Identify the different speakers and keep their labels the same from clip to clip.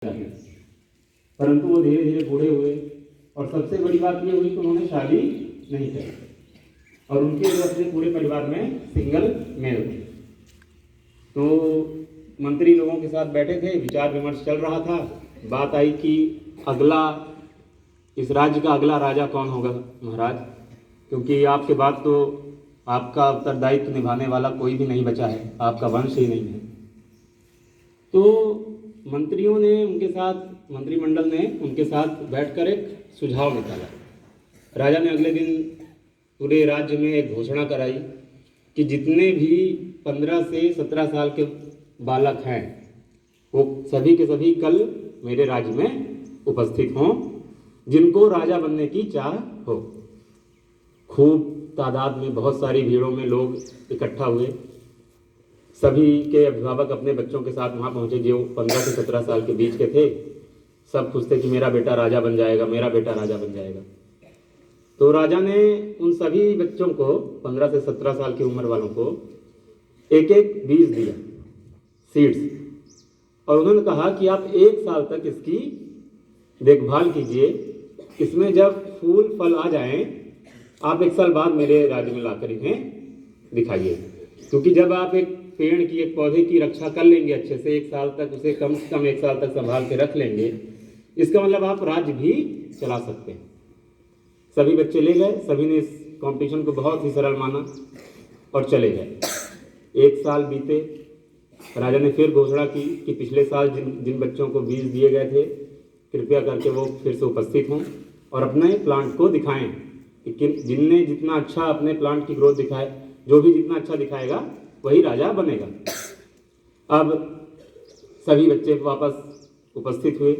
Speaker 1: परंतु वो धीरे धीरे बूढ़े हुए और सबसे बड़ी बात ये हुई कि उन्होंने शादी नहीं करी और उनके जो अपने पूरे परिवार में सिंगल मेल थे। तो मंत्री लोगों के साथ बैठे थे, विचार विमर्श चल रहा था। बात आई कि अगला इस राज्य का अगला राजा कौन होगा महाराज, क्योंकि आपके बाद तो आपका उत्तरदायित्व निभाने वाला कोई भी नहीं बचा है, आपका वंश ही नहीं है। तो मंत्रियों ने उनके साथ, मंत्रिमंडल ने उनके साथ बैठकर एक सुझाव निकाला। राजा ने अगले दिन पूरे राज्य में एक घोषणा कराई कि जितने भी 15 से 17 साल के बालक हैं वो सभी के सभी कल मेरे राज्य में उपस्थित हों, जिनको राजा बनने की चाह हो। खूब तादाद में, बहुत सारी भीड़ों में लोग इकट्ठा हुए। सभी के अभिभावक अपने बच्चों के साथ वहाँ पहुँचे जो 15 से 17 साल के बीच के थे। सब खुश थे कि मेरा बेटा राजा बन जाएगा, मेरा बेटा राजा बन जाएगा। तो राजा ने उन सभी बच्चों को, 15 से 17 साल की उम्र वालों को, एक एक बीज दिया, सीड्स, और उन्होंने कहा कि आप 1 साल तक इसकी देखभाल कीजिए। इसमें जब फूल फल आ जाएं, आप 1 साल बाद मेरे राज्य में लाकर इन्हें दिखाइए। क्योंकि जब आप एक पेड़ की, एक पौधे की रक्षा कर लेंगे अच्छे से, 1 साल तक उसे कम से कम 1 साल तक संभाल के रख लेंगे, इसका मतलब आप राज्य भी चला सकते हैं। सभी बच्चे ले गए, सभी ने इस कंपटीशन को बहुत ही सरल माना और चले गए। 1 साल बीते, राजा ने फिर घोषणा की कि पिछले साल जिन बच्चों को बीज दिए गए थे, कृपया करके वो फिर से उपस्थित हों और अपने प्लांट को दिखाएं कि जिनने जितना अच्छा अपने प्लांट की ग्रोथ दिखाए, जो भी जितना अच्छा दिखाएगा वही राजा बनेगा। अब सभी बच्चे वापस उपस्थित हुए।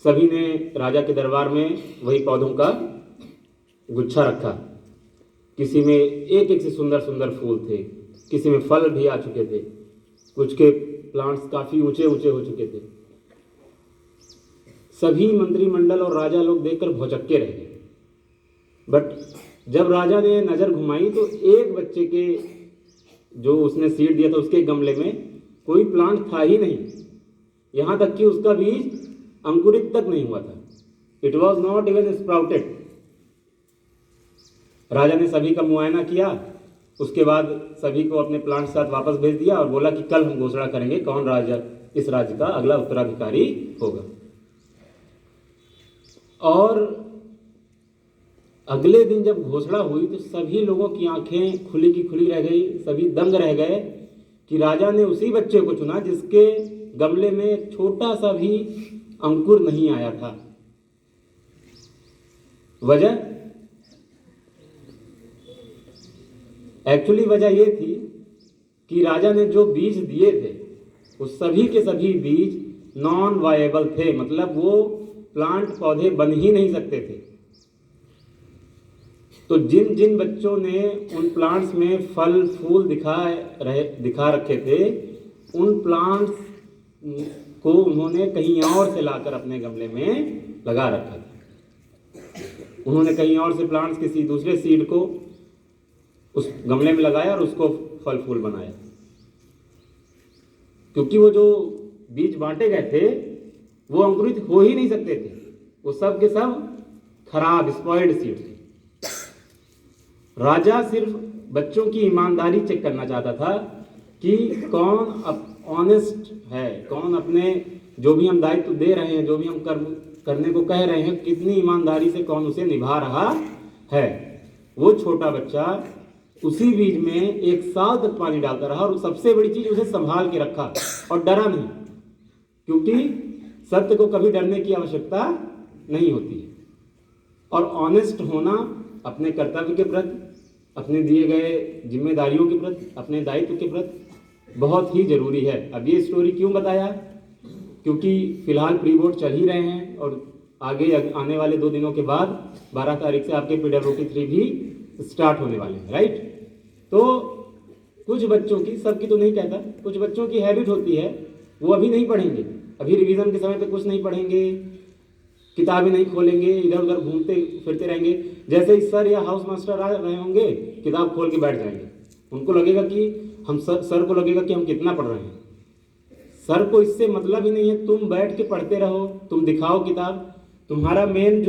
Speaker 1: सभी ने राजा के दरबार में वही पौधों का गुच्छा रखा। किसी में एक एक से सुंदर सुंदर फूल थे, किसी में फल भी आ चुके थे, कुछ के प्लांट्स काफ़ी ऊंचे ऊंचे हो चुके थे। सभी मंत्रिमंडल और राजा लोग देखकर भौचक्के रह गए। बट जब राजा ने नज़र घुमाई तो एक बच्चे के, जो उसने सीड दिया था, उसके गमले में कोई प्लांट था ही नहीं। यहाँ तक कि उसका बीज अंकुरित तक नहीं हुआ था। It was not even sprouted. राजा ने सभी का मुआयना किया, उसके बाद सभी को अपने प्लांट साथ वापस भेज दिया और बोला कि कल हम घोषणा करेंगे कौन राजा इस राज्य का अगला उत्तराधिकारी होगा। और अगले दिन जब घोषणा हुई तो सभी लोगों की आंखें खुली की खुली रह गई, सभी दंग रह गए कि राजा ने उसी बच्चे को चुना जिसके गमले में एक छोटा सा भी अंकुर नहीं आया था। वजह, एक्चुअली वजह यह थी कि राजा ने जो बीज दिए थे वो सभी के सभी बीज नॉन वायेबल थे, मतलब वो प्लांट पौधे बन ही नहीं सकते थे। तो जिन जिन बच्चों ने उन प्लांट्स में फल फूल दिखा रखे थे, उन प्लांट्स को उन्होंने कहीं और से लाकर अपने गमले में लगा रखा था। उन्होंने कहीं और से प्लांट्स किसी दूसरे सीड को उस गमले में लगाया और उसको फल फूल बनाया। क्योंकि वो जो बीज बांटे गए थे वो अंकुरित हो ही नहीं सकते थे, वो सब के सब खराब स्पॉइल्ड सीड थे। राजा सिर्फ बच्चों की ईमानदारी चेक करना चाहता था कि कौन ऑनेस्ट है, कौन अपने जो भी हम दायित्व दे रहे हैं, जो भी हम करने को कह रहे हैं, कितनी ईमानदारी से कौन उसे निभा रहा है। वो छोटा बच्चा उसी बीज में 1 साल तक पानी डालता रहा और सबसे बड़ी चीज, उसे संभाल के रखा और डरा नहीं, क्योंकि सत्य को कभी डरने की आवश्यकता नहीं होती है। और ऑनेस्ट होना अपने कर्तव्य के प्रति, अपने दिए गए जिम्मेदारियों के प्रति, अपने दायित्व के प्रति बहुत ही जरूरी है। अब ये स्टोरी क्यों बताया, क्योंकि फिलहाल प्री बोर्ड चल ही रहे हैं और आगे आने वाले 2 दिनों के बाद 12 तारीख से आपके PWT3 भी स्टार्ट होने वाले हैं, राइट। तो कुछ बच्चों की, सबकी तो नहीं कहता, कुछ बच्चों की हैबिट होती है वो अभी नहीं पढ़ेंगे, अभी रिवीजन के समय पे कुछ नहीं पढ़ेंगे, किताबें नहीं खोलेंगे, इधर उधर घूमते फिरते रहेंगे। जैसे ही सर या हाउस मास्टर आ रहे होंगे, किताब खोल के बैठ जाएंगे। उनको लगेगा कि हम सर को लगेगा कि हम कितना पढ़ रहे हैं। सर को इससे मतलब ही नहीं है, तुम बैठ के पढ़ते रहो, तुम दिखाओ किताब, तुम्हारा मेन जो